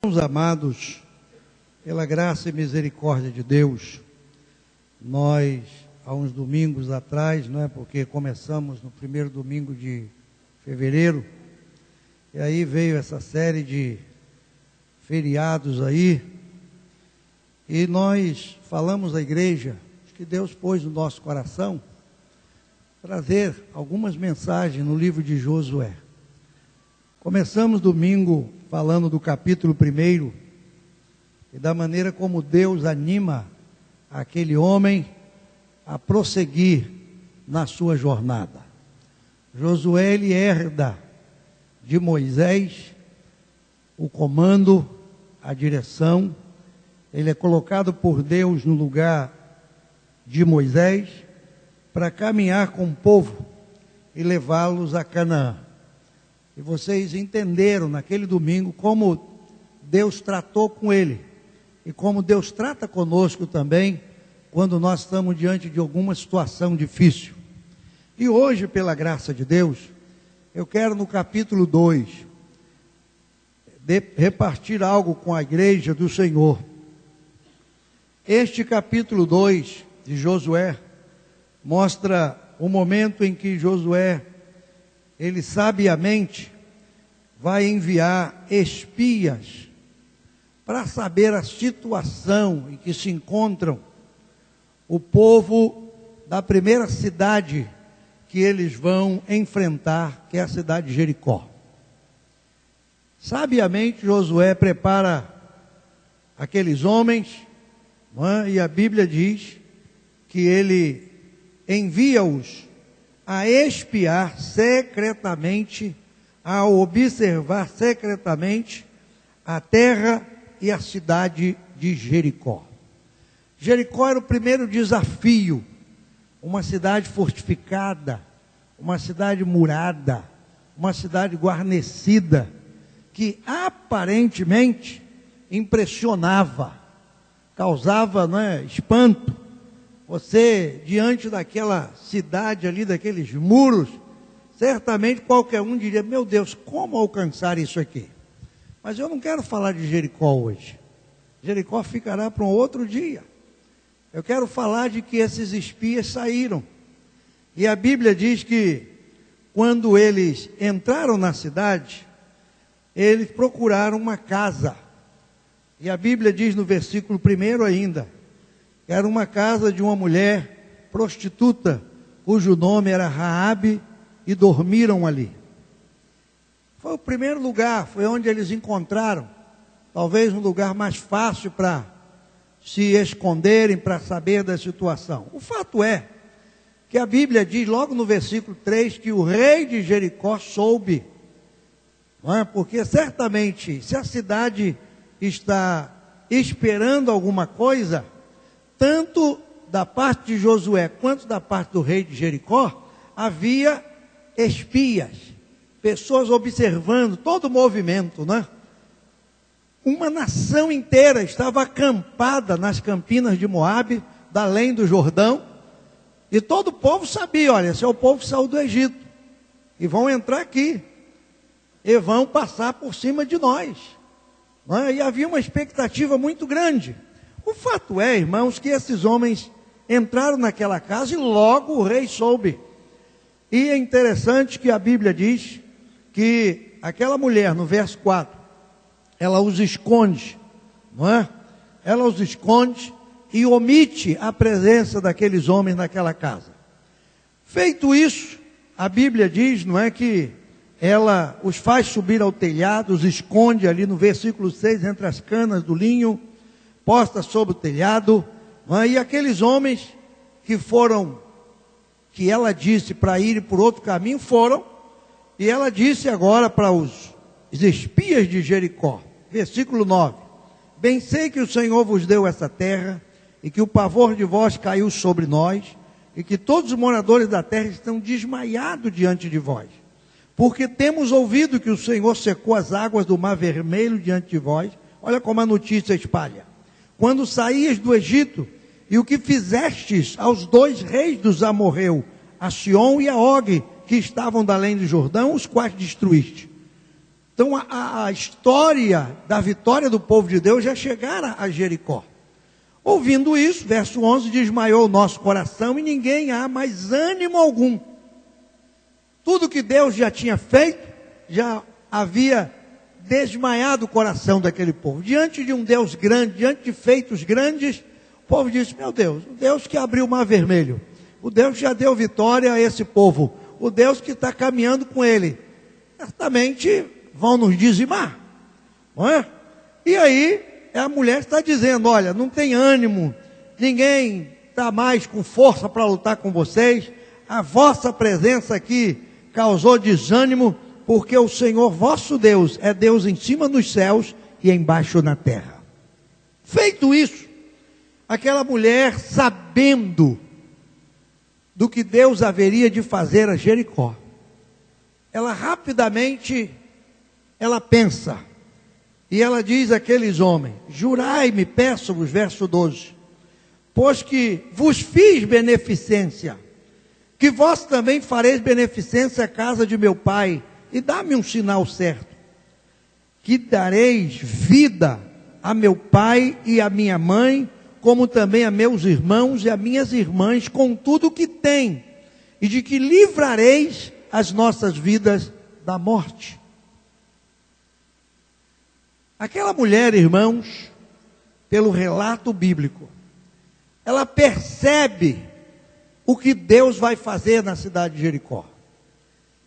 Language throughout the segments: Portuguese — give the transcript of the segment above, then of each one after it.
Meus amados, pela graça e misericórdia de Deus, nós, há uns domingos atrás, não é, porque começamos no primeiro domingo de fevereiro, e aí veio essa série de feriados aí, e nós falamos à igreja, que Deus pôs no nosso coração, trazer algumas mensagens no livro de Josué. Começamos domingo falando do capítulo 1 e da maneira como Deus anima aquele homem a prosseguir na sua jornada. Josué, ele herda de Moisés o comando, a direção. Ele é colocado por Deus no lugar de Moisés para caminhar com o povo e levá-los a Canaã. E vocês entenderam naquele domingo como Deus tratou com ele e como Deus trata conosco também quando nós estamos diante de alguma situação difícil. E hoje, pela graça de Deus, eu quero no capítulo 2 repartir algo com a igreja do Senhor. Este capítulo 2 de Josué mostra o momento em que Josué, ele sabiamente vai enviar espias para saber a situação em que se encontram o povo da primeira cidade que eles vão enfrentar, que é a cidade de Jericó. Sabiamente Josué prepara aqueles homens, e a Bíblia diz que ele envia-os a espiar secretamente, a observar secretamente a terra e a cidade de Jericó. Jericó era o primeiro desafio, uma cidade fortificada, uma cidade murada, uma cidade guarnecida, que aparentemente impressionava, causava, espanto. Você, diante daquela cidade ali, daqueles muros, certamente qualquer um diria: meu Deus, como alcançar isso aqui? Mas eu não quero falar de Jericó hoje. Jericó ficará para um outro dia. Eu quero falar de que esses espias saíram. E a Bíblia diz que quando eles entraram na cidade, eles procuraram uma casa. E a Bíblia diz no versículo 1 ainda, que era uma casa de uma mulher prostituta, cujo nome era Raabe, e dormiram ali. Foi o primeiro lugar, foi onde eles encontraram, talvez um lugar mais fácil para se esconderem, para saber da situação. O fato é que a Bíblia diz logo no versículo 3 que o rei de Jericó soube, porque certamente se a cidade está esperando alguma coisa, tanto da parte de Josué quanto da parte do rei de Jericó, havia espias, pessoas observando todo o movimento, Uma nação inteira estava acampada nas campinas de Moabe, da além do Jordão, e todo o povo sabia: olha, esse é o povo que saiu do Egito, e vão entrar aqui, e vão passar por cima de nós, E havia uma expectativa muito grande. O fato é, irmãos, que esses homens entraram naquela casa e logo o rei soube. E é interessante que a Bíblia diz que aquela mulher, no verso 4, ela os esconde, Ela os esconde e omite a presença daqueles homens naquela casa. Feito isso, a Bíblia diz, que ela os faz subir ao telhado, os esconde ali no versículo 6, entre as canas do linho, posta sobre o telhado, e aqueles homens que ela disse para irem por outro caminho, foram, e ela disse agora para os espias de Jericó, versículo 9: bem sei que o Senhor vos deu essa terra, e que o pavor de vós caiu sobre nós, e que todos os moradores da terra estão desmaiados diante de vós, porque temos ouvido que o Senhor secou as águas do Mar Vermelho diante de vós. Olha como a notícia espalha: quando saías do Egito, e o que fizestes aos 2 reis dos amorreus, a Sion e a Og, que estavam da além do Jordão, os quais destruíste. Então a história da vitória do povo de Deus já chegara a Jericó. Ouvindo isso, verso 11, desmaiou o nosso coração e ninguém há mais ânimo algum. Tudo que Deus já tinha feito, já havia desmaiado o coração daquele povo. Diante de um Deus grande, diante de feitos grandes, o povo disse, meu Deus, o Deus que abriu o mar vermelho, o Deus que já deu vitória a esse povo, o Deus que está caminhando com ele, certamente vão nos dizimar, não é? E aí, a mulher está dizendo, olha, não tem ânimo, ninguém está mais com força para lutar com vocês, a vossa presença aqui causou desânimo, porque o Senhor vosso Deus é Deus em cima nos céus e embaixo na terra. Feito isso, aquela mulher, sabendo do que Deus haveria de fazer a Jericó, ela rapidamente, ela pensa, e ela diz àqueles homens, jurai-me, peço-vos, verso 12, pois que vos fiz beneficência, que vós também fareis beneficência à casa de meu pai, e dá-me um sinal certo, que dareis vida a meu pai e a minha mãe, como também a meus irmãos e a minhas irmãs, com tudo o que tem, e de que livrareis as nossas vidas da morte. Aquela mulher, irmãos, pelo relato bíblico, ela percebe o que Deus vai fazer na cidade de Jericó.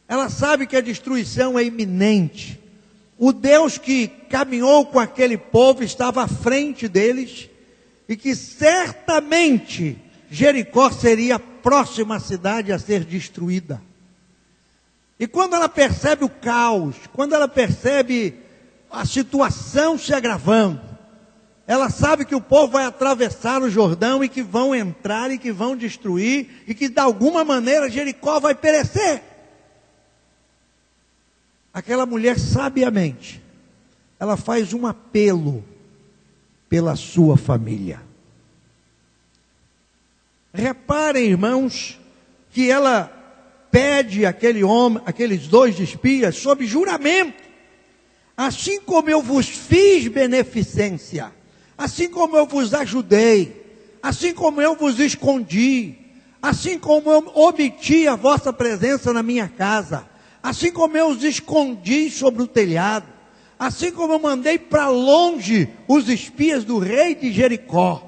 Ela sabe que a destruição é iminente. O Deus que caminhou com aquele povo estava à frente deles, e que certamente Jericó seria a próxima cidade a ser destruída. E quando ela percebe o caos, quando ela percebe a situação se agravando, ela sabe que o povo vai atravessar o Jordão e que vão entrar e que vão destruir e que de alguma maneira Jericó vai perecer. Aquela mulher sabiamente, ela faz um apelo pela sua família. Reparem, irmãos, que ela pede àquele homem, aqueles dois espias, sob juramento, assim como eu vos fiz beneficência, assim como eu vos ajudei, assim como eu vos escondi, assim como eu omiti a vossa presença na minha casa, assim como eu os escondi sobre o telhado, assim como eu mandei para longe os espias do rei de Jericó,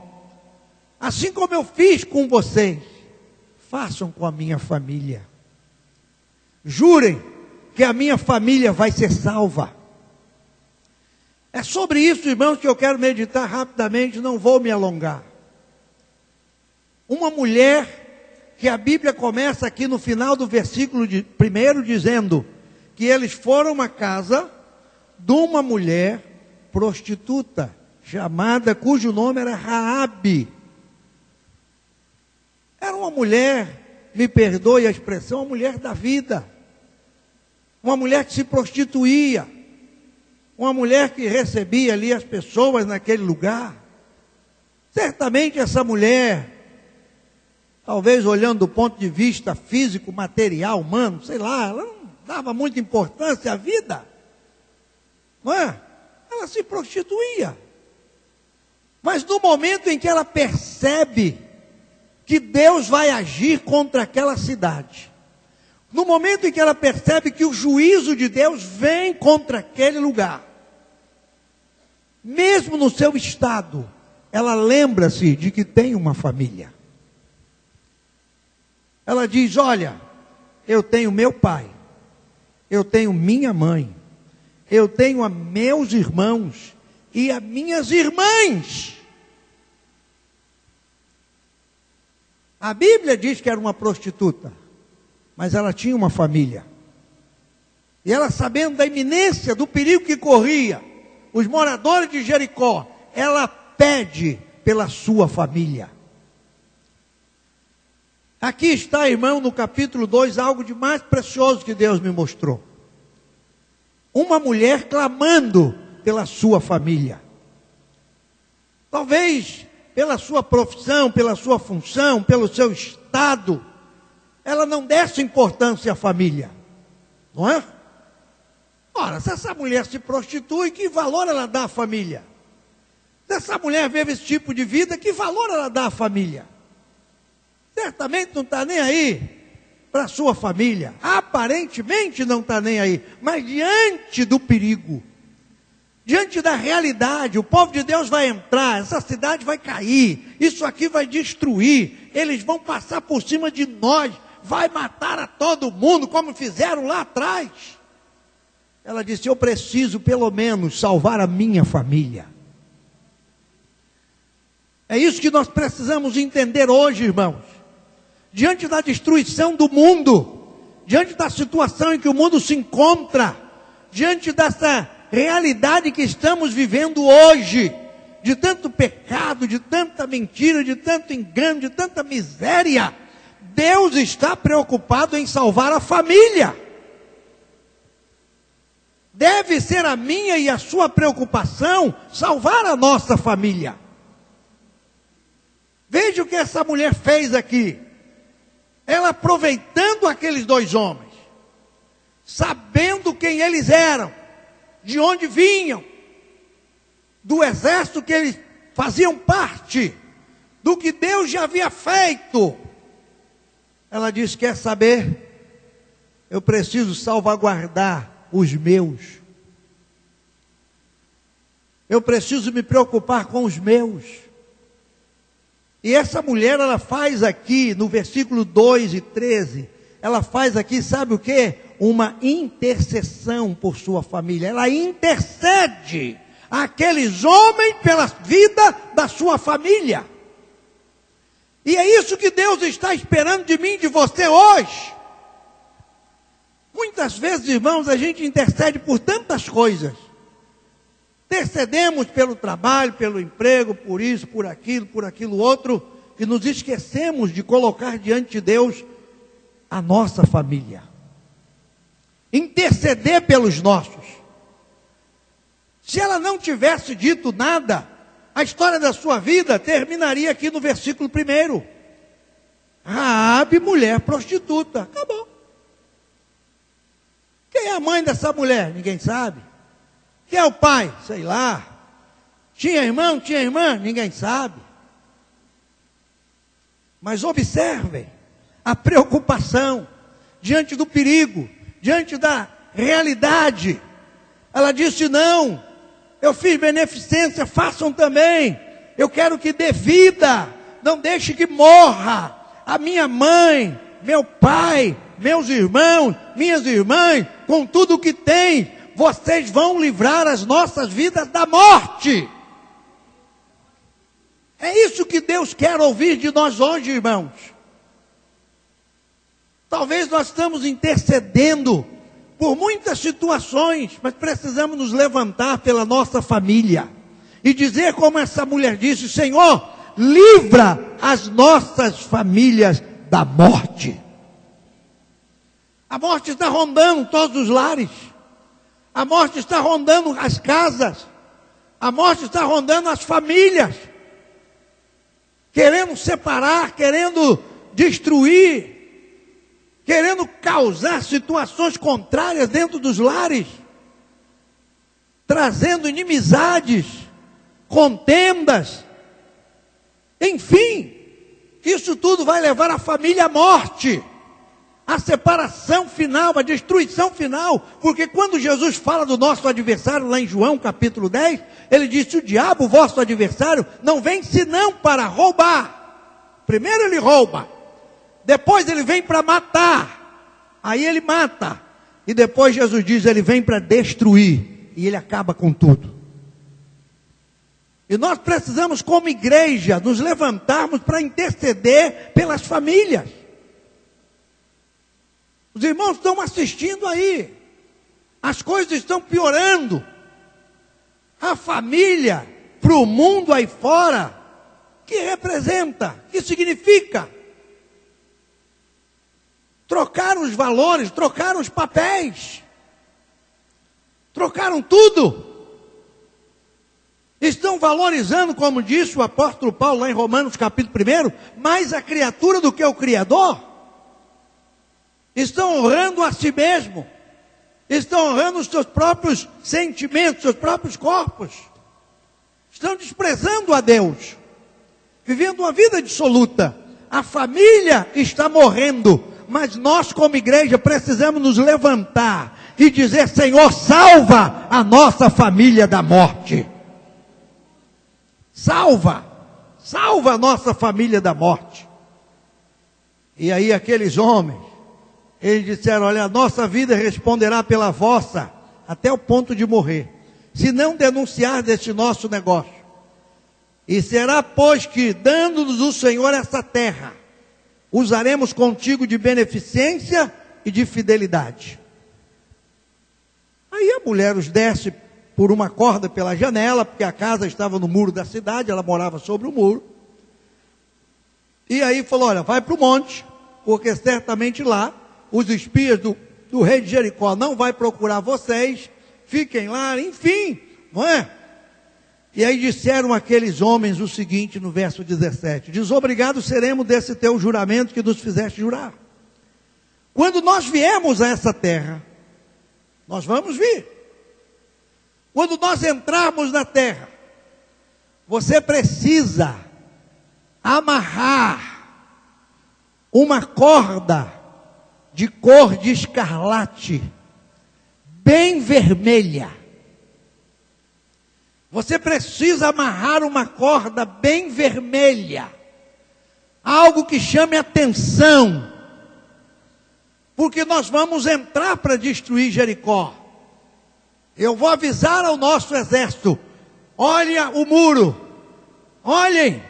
assim como eu fiz com vocês, façam com a minha família. Jurem que a minha família vai ser salva. É sobre isso, irmãos, que eu quero meditar rapidamente, não vou me alongar. Uma mulher, que a Bíblia começa aqui no final do versículo primeiro dizendo que eles foram a uma casa de uma mulher prostituta, chamada, cujo nome era Raabe. Era uma mulher, me perdoe a expressão, uma mulher da vida, uma mulher que se prostituía, uma mulher que recebia ali as pessoas naquele lugar. Certamente essa mulher, talvez olhando do ponto de vista físico, material, humano, sei lá, ela não dava muita importância à vida, não é? Ela se prostituía. Mas no momento em que ela percebe que Deus vai agir contra aquela cidade, no momento em que ela percebe que o juízo de Deus vem contra aquele lugar, mesmo no seu estado, ela lembra-se de que tem uma família. Ela diz, olha, eu tenho meu pai, eu tenho minha mãe, eu tenho a meus irmãos e as minhas irmãs. A Bíblia diz que era uma prostituta, mas ela tinha uma família. E ela, sabendo da iminência, do perigo que corria, os moradores de Jericó, ela pede pela sua família. Aqui está, irmão, no capítulo 2, algo de mais precioso que Deus me mostrou. Uma mulher clamando pela sua família. Talvez pela sua profissão, pela sua função, pelo seu estado, ela não desse importância à família, não é? Ora, se essa mulher se prostitui, que valor ela dá à família? Se essa mulher vive esse tipo de vida, que valor ela dá à família? Certamente não está nem aí para a sua família. Aparentemente não está nem aí. Mas diante do perigo, diante da realidade, o povo de Deus vai entrar, essa cidade vai cair, isso aqui vai destruir, eles vão passar por cima de nós, vai matar a todo mundo, como fizeram lá atrás. Ela disse: eu preciso pelo menos salvar a minha família. É isso que nós precisamos entender hoje, irmãos. Diante da destruição do mundo, diante da situação em que o mundo se encontra, diante dessa realidade que estamos vivendo hoje, de tanto pecado, de tanta mentira, de tanto engano, de tanta miséria, Deus está preocupado em salvar a família. Deve ser a minha e a sua preocupação salvar a nossa família. Veja o que essa mulher fez aqui. Ela aproveitando aqueles dois homens, sabendo quem eles eram, de onde vinham, do exército que eles faziam parte, do que Deus já havia feito. Ela disse: quer saber? Eu preciso salvaguardar os meus. Eu preciso me preocupar com os meus. E essa mulher, ela faz aqui, no versículo 2 e 13, ela faz aqui, sabe o quê? Uma intercessão por sua família. Ela intercede aqueles homens pela vida da sua família. E é isso que Deus está esperando de mim e de você hoje. Muitas vezes, irmãos, a gente intercede por tantas coisas. Intercedemos pelo trabalho, pelo emprego, por isso, por aquilo outro, e nos esquecemos de colocar diante de Deus a nossa família. Interceder pelos nossos. Se ela não tivesse dito nada, a história da sua vida terminaria aqui no versículo 1. Raabe, mulher prostituta. Acabou. Quem é a mãe dessa mulher? Ninguém sabe. Quem é o pai? Sei lá. Tinha irmão? Tinha irmã? Ninguém sabe. Mas observem a preocupação diante do perigo, diante da realidade. Ela disse: não, eu fiz beneficência, façam também. Eu quero que dê vida, não deixe que morra a minha mãe, meu pai, meus irmãos, minhas irmãs, com tudo o que tem. Vocês vão livrar as nossas vidas da morte. É isso que Deus quer ouvir de nós hoje, irmãos. Talvez nós estamos intercedendo por muitas situações, mas precisamos nos levantar pela nossa família e dizer como essa mulher disse: Senhor, livra as nossas famílias da morte. A morte está rondando todos os lares. A morte está rondando as casas. A morte está rondando as famílias. Querendo separar, querendo destruir, querendo causar situações contrárias dentro dos lares, trazendo inimizades, contendas. Enfim, isso tudo vai levar a família à morte. A separação final, a destruição final, porque quando Jesus fala do nosso adversário, lá em João capítulo 10, ele disse: o diabo, vosso adversário, não vem senão para roubar. Primeiro ele rouba, depois ele vem para matar, aí ele mata, e depois Jesus diz: ele vem para destruir, e ele acaba com tudo. E nós precisamos, como igreja, nos levantarmos para interceder pelas famílias. Os irmãos estão assistindo aí. As coisas estão piorando. A família, para o mundo aí fora, que representa? Que significa? Trocaram os valores, trocaram os papéis. Trocaram tudo. Estão valorizando, como disse o apóstolo Paulo lá em Romanos capítulo 1, mais a criatura do que o Criador. Estão honrando a si mesmo, estão honrando os seus próprios sentimentos, seus próprios corpos, estão desprezando a Deus, vivendo uma vida dissoluta. A família está morrendo, mas nós como igreja precisamos nos levantar e dizer: Senhor, salva a nossa família da morte. Salva a nossa família da morte. E aí aqueles homens, eles disseram: olha, a nossa vida responderá pela vossa, até o ponto de morrer, se não denunciar deste nosso negócio. E será, pois, que, dando-nos o Senhor essa terra, usaremos contigo de beneficência e de fidelidade. Aí a mulher os desce por uma corda pela janela, porque a casa estava no muro da cidade, ela morava sobre o muro. E aí falou: olha, vai para o monte, porque certamente lá os espias do rei de Jericó não vai procurar vocês, fiquem lá, enfim, não é? E aí disseram aqueles homens o seguinte no verso 17: desobrigados seremos desse teu juramento que nos fizeste jurar. Quando nós viemos a essa terra, nós vamos vir. Quando nós entrarmos na terra, você precisa amarrar uma corda de cor de escarlate, bem vermelha. Você precisa amarrar uma corda bem vermelha, algo que chame atenção, porque nós vamos entrar para destruir Jericó. Eu vou avisar ao nosso exército: olha o muro, olhem,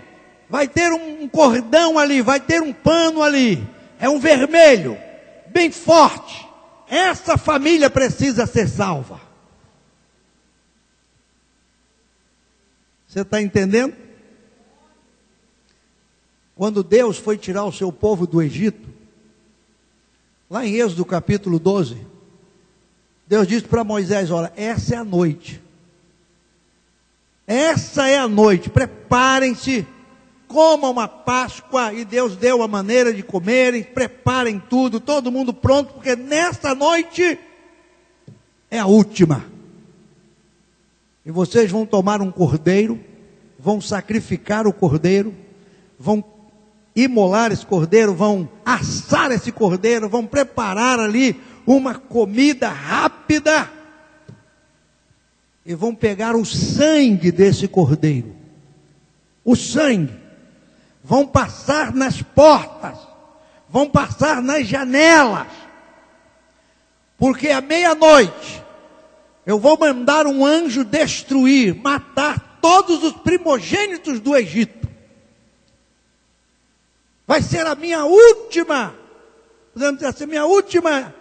vai ter um cordão ali, vai ter um pano ali, é um vermelho, bem forte. Essa família precisa ser salva. Você está entendendo? Quando Deus foi tirar o seu povo do Egito, lá em Êxodo capítulo 12, Deus disse para Moisés: olha, essa é a noite. Essa é a noite, preparem-se, comam uma Páscoa, e Deus deu a maneira de comerem, preparem tudo, todo mundo pronto, porque nessa noite é a última. E vocês vão tomar um cordeiro, vão sacrificar o cordeiro, vão imolar esse cordeiro, vão assar esse cordeiro, vão preparar ali uma comida rápida, e vão pegar o sangue desse cordeiro, o sangue, vão passar nas portas, vão passar nas janelas, porque à meia-noite eu vou mandar um anjo destruir, matar todos os primogênitos do Egito. Vai ser a minha última, podemos dizer assim, minha última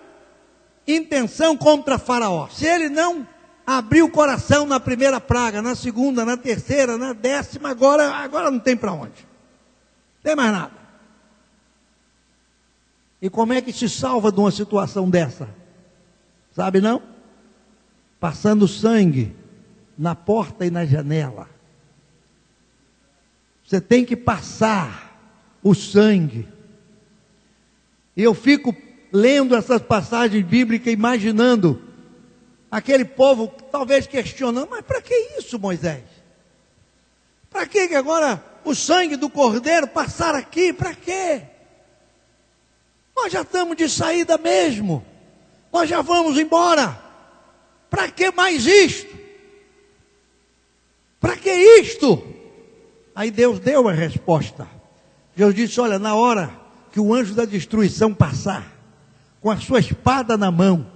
intenção contra Faraó. Se ele não abrir o coração na primeira praga, na segunda, na terceira, na décima, agora não tem para onde. Não tem mais nada. E como é que se salva de uma situação dessa? Sabe não? Passando sangue na porta e na janela. Você tem que passar o sangue. E eu fico lendo essas passagens bíblicas, imaginando aquele povo talvez questionando: mas para que isso, Moisés? Para que agora o sangue do cordeiro passar aqui? Para quê? Nós já estamos de saída mesmo. Nós já vamos embora. Para que mais isto? Para que isto? Aí Deus deu a resposta. Deus disse: olha, na hora que o anjo da destruição passar, com a sua espada na mão,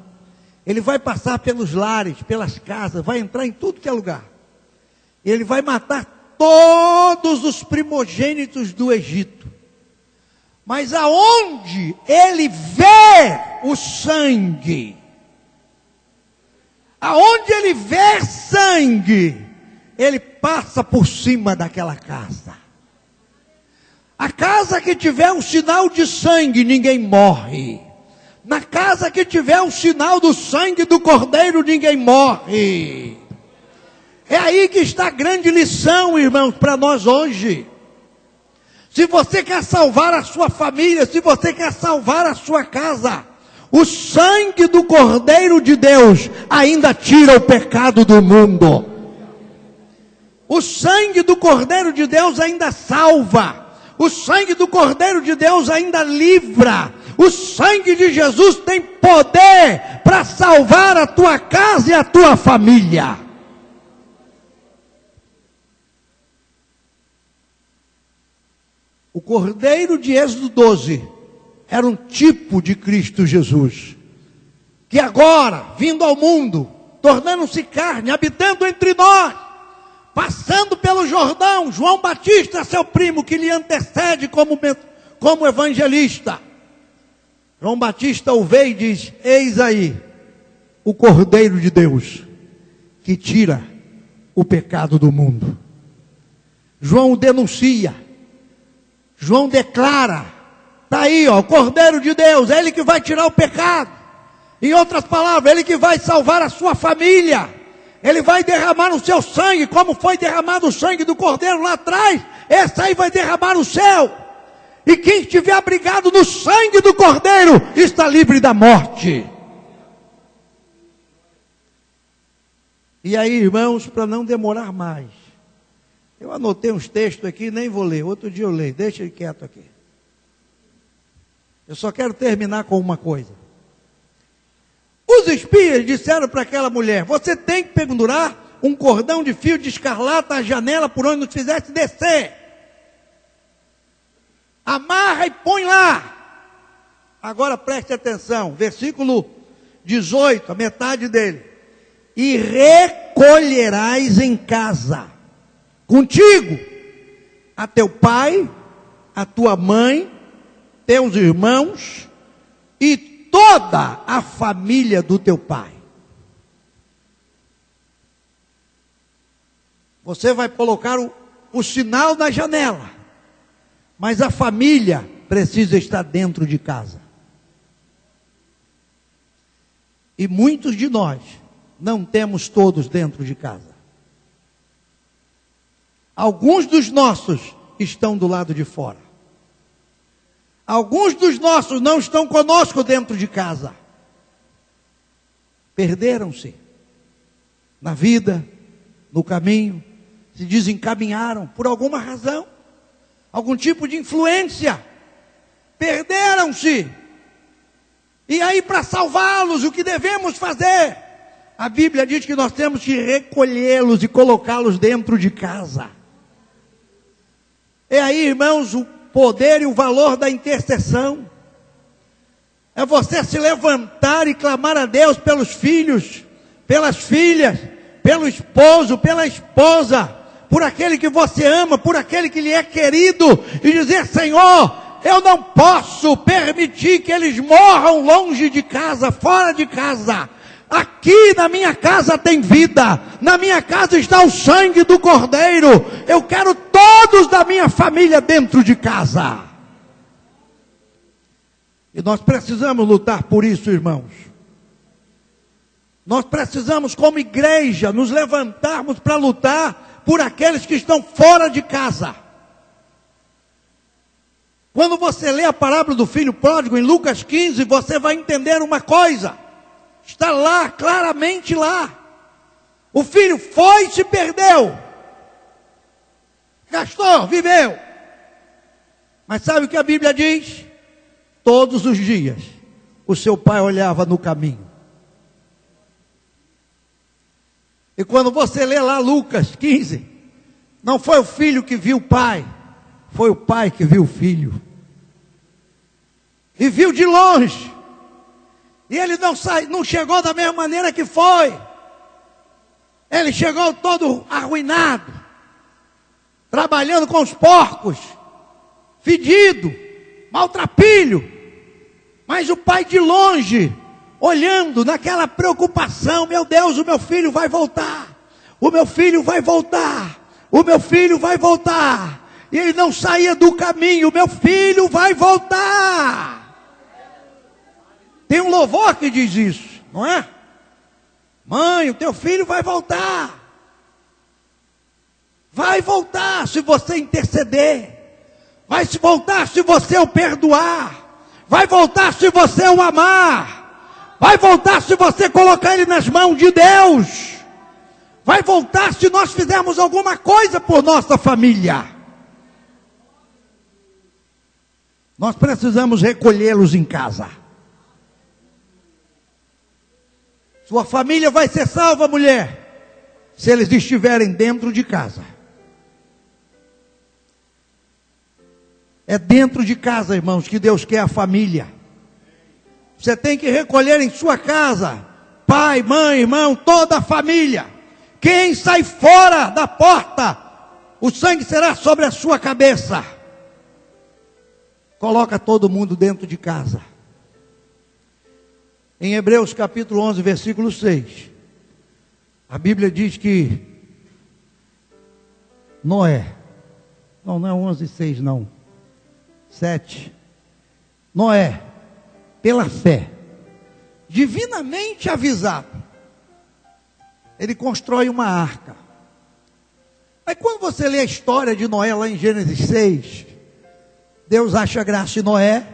ele vai passar pelos lares, pelas casas, vai entrar em tudo que é lugar. Ele vai matar todos os primogênitos do Egito. Mas aonde ele vê o sangue, aonde ele vê sangue, ele passa por cima daquela casa. A casa que tiver um sinal de sangue, ninguém morre. Na casa que tiver o sinal do sangue do cordeiro, ninguém morre. É aí que está a grande lição, irmãos, para nós hoje. Se você quer salvar a sua família, se você quer salvar a sua casa, O sangue do Cordeiro de Deus ainda tira o pecado do mundo. O sangue do Cordeiro de Deus ainda salva. O sangue do Cordeiro de Deus ainda livra. O sangue de Jesus tem poder para salvar a tua casa e a tua família. O Cordeiro de Êxodo 12 era um tipo de Cristo Jesus, que agora, vindo ao mundo, tornando-se carne, habitando entre nós, passando pelo Jordão, João Batista, seu primo, que lhe antecede como evangelista. João Batista o vê e diz: eis aí o Cordeiro de Deus, que tira o pecado do mundo. João o denuncia, João declara: está aí, ó, o Cordeiro de Deus, é Ele que vai tirar o pecado. Em outras palavras, Ele que vai salvar a sua família. Ele vai derramar o seu sangue, como foi derramado o sangue do Cordeiro lá atrás. Esse aí vai derramar o céu. E quem estiver abrigado no sangue do Cordeiro está livre da morte. E aí, irmãos, para não demorar mais, eu anotei uns textos aqui, nem vou ler. Outro dia eu leio, deixa ele quieto aqui. Eu só quero terminar com uma coisa. Os espias disseram para aquela mulher: você tem que pendurar um cordão de fio de escarlata à janela por onde nos fizesse descer. Amarra e põe lá. Agora preste atenção, versículo 18, a metade dele. E recolherás em casa, contigo, a teu pai, a tua mãe, teus irmãos e toda a família do teu pai. Você vai colocar o sinal na janela, mas a família precisa estar dentro de casa. E muitos de nós não temos todos dentro de casa. Alguns dos nossos estão do lado de fora. Alguns dos nossos não estão conosco dentro de casa. Perderam-se na vida, no caminho, se desencaminharam por alguma razão, algum tipo de influência. Perderam-se. E aí, para salvá-los, o que devemos fazer? A Bíblia diz que nós temos que recolhê-los e colocá-los dentro de casa. É aí, irmãos, o poder e o valor da intercessão. É você se levantar e clamar a Deus pelos filhos, pelas filhas, pelo esposo, pela esposa, por aquele que você ama, por aquele que lhe é querido, e dizer: Senhor, eu não posso permitir que eles morram longe de casa, fora de casa. Aqui na minha casa tem vida, na minha casa está o sangue do Cordeiro. Eu quero todos da minha família dentro de casa. E nós precisamos lutar por isso, irmãos. Nós precisamos, como igreja, nos levantarmos para lutar por aqueles que estão fora de casa. Quando você lê a parábola do filho pródigo em Lucas 15, você vai entender uma coisa. Está lá, claramente lá. O filho foi e se perdeu. Gastou, viveu. Mas sabe o que a Bíblia diz? Todos os dias, o seu pai olhava no caminho. E quando você lê lá Lucas 15, não foi o filho que viu o pai, foi o pai que viu o filho. E viu de longe. E ele não chegou da mesma maneira que foi. Ele chegou todo arruinado, trabalhando com os porcos, fedido, maltrapilho. Mas o pai de longe, olhando naquela preocupação: meu Deus, o meu filho vai voltar. O meu filho vai voltar. O meu filho vai voltar. E ele não saía do caminho: meu filho vai voltar. Tem um louvor que diz isso, não é? Mãe, o teu filho vai voltar. Vai voltar se você interceder. Vai se voltar se você o perdoar. Vai voltar se você o amar. Vai voltar se você colocar ele nas mãos de Deus. Vai voltar se nós fizermos alguma coisa por nossa família. Nós precisamos recolhê-los em casa. Sua família vai ser salva, mulher, se eles estiverem dentro de casa. É dentro de casa, irmãos, que Deus quer a família. Você tem que recolher em sua casa, pai, mãe, irmão, toda a família. Quem sai fora da porta, o sangue será sobre a sua cabeça. Coloca todo mundo dentro de casa. Em Hebreus capítulo 11, versículo 6, a Bíblia diz que Noé, não é 11, 6 não, 7, Noé, pela fé, divinamente avisado, ele constrói uma arca. Aí quando você lê a história de Noé lá em Gênesis 6, Deus acha graça em Noé,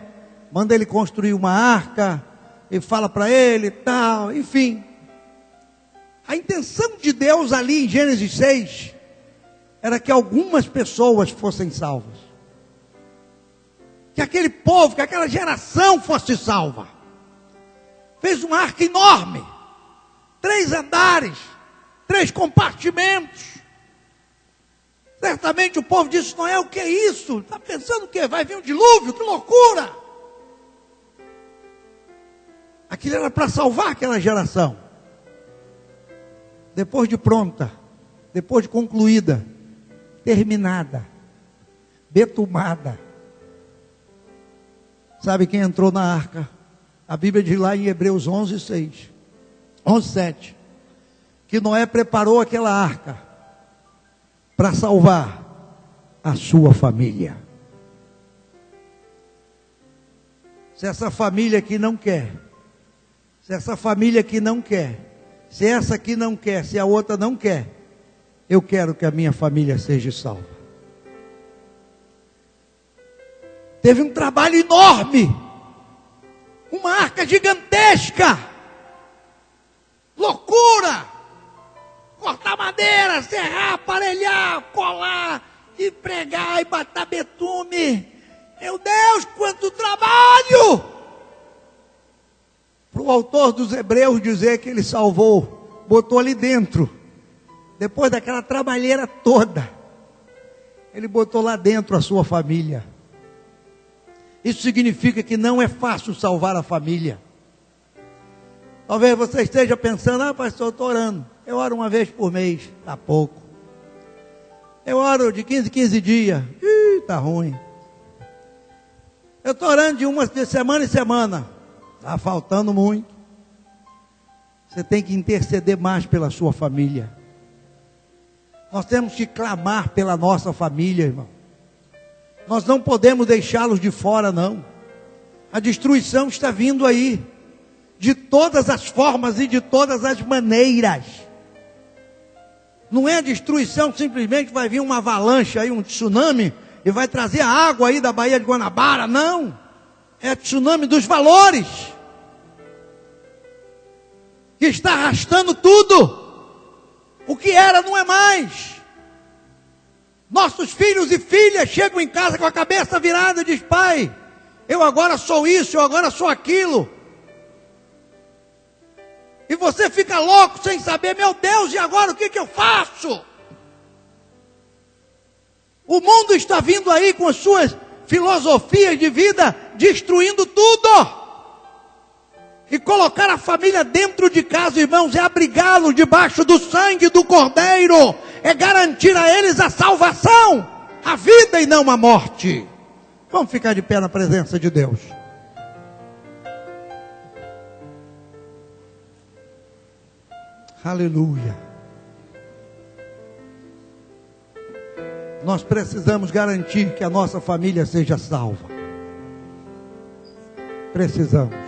manda ele construir uma arca, e fala para ele e tal, enfim. A intenção de Deus ali em Gênesis 6, era que algumas pessoas fossem salvas. Que aquele povo, que aquela geração fosse salva. Fez uma arca enorme, 3 andares, 3 compartimentos. Certamente o povo disse: Noé, o que é isso? Está pensando o quê? Vai vir um dilúvio? Que loucura! Aquilo era para salvar aquela geração. Depois de pronta, depois de concluída, terminada, betumada. Sabe quem entrou na arca? A Bíblia diz lá em Hebreus 11, 7, que Noé preparou aquela arca para salvar a sua família. Se essa família aqui não quer, se essa família aqui não quer, se essa aqui não quer, se a outra não quer, eu quero que a minha família seja salva. Teve um trabalho enorme, uma arca gigantesca, loucura, cortar madeira, serrar, aparelhar, colar, e pregar, e botar betume. Meu Deus, quanto trabalho! Para o autor dos Hebreus dizer que ele salvou, botou ali dentro, depois daquela trabalheira toda, ele botou lá dentro a sua família. Isso significa que não é fácil salvar a família. Talvez você esteja pensando: pastor, eu estou orando. Eu oro uma vez por mês, está pouco. Eu oro de 15 dias, está ruim. Eu estou orando de semana em semana, está faltando muito. Você tem que interceder mais pela sua família. Nós temos que clamar pela nossa família, irmão. Nós não podemos deixá-los de fora, não. A destruição está vindo aí, de todas as formas e de todas as maneiras. Não é destruição, simplesmente vai vir uma avalanche aí, um tsunami, e vai trazer a água aí da Baía de Guanabara, não. É tsunami dos valores, que está arrastando tudo. O que era não é mais. Nossos filhos e filhas chegam em casa com a cabeça virada e dizem: pai, eu agora sou isso, eu agora sou aquilo. E você fica louco sem saber: meu Deus, e agora o que eu faço? O mundo está vindo aí com as suas filosofias de vida, destruindo tudo. E colocar a família dentro de casa, irmãos, é abrigá-los debaixo do sangue do Cordeiro, é garantir a eles a salvação, a vida e não a morte. Vamos ficar de pé na presença de Deus. Aleluia. Nós precisamos garantir que a nossa família seja salva. Precisamos.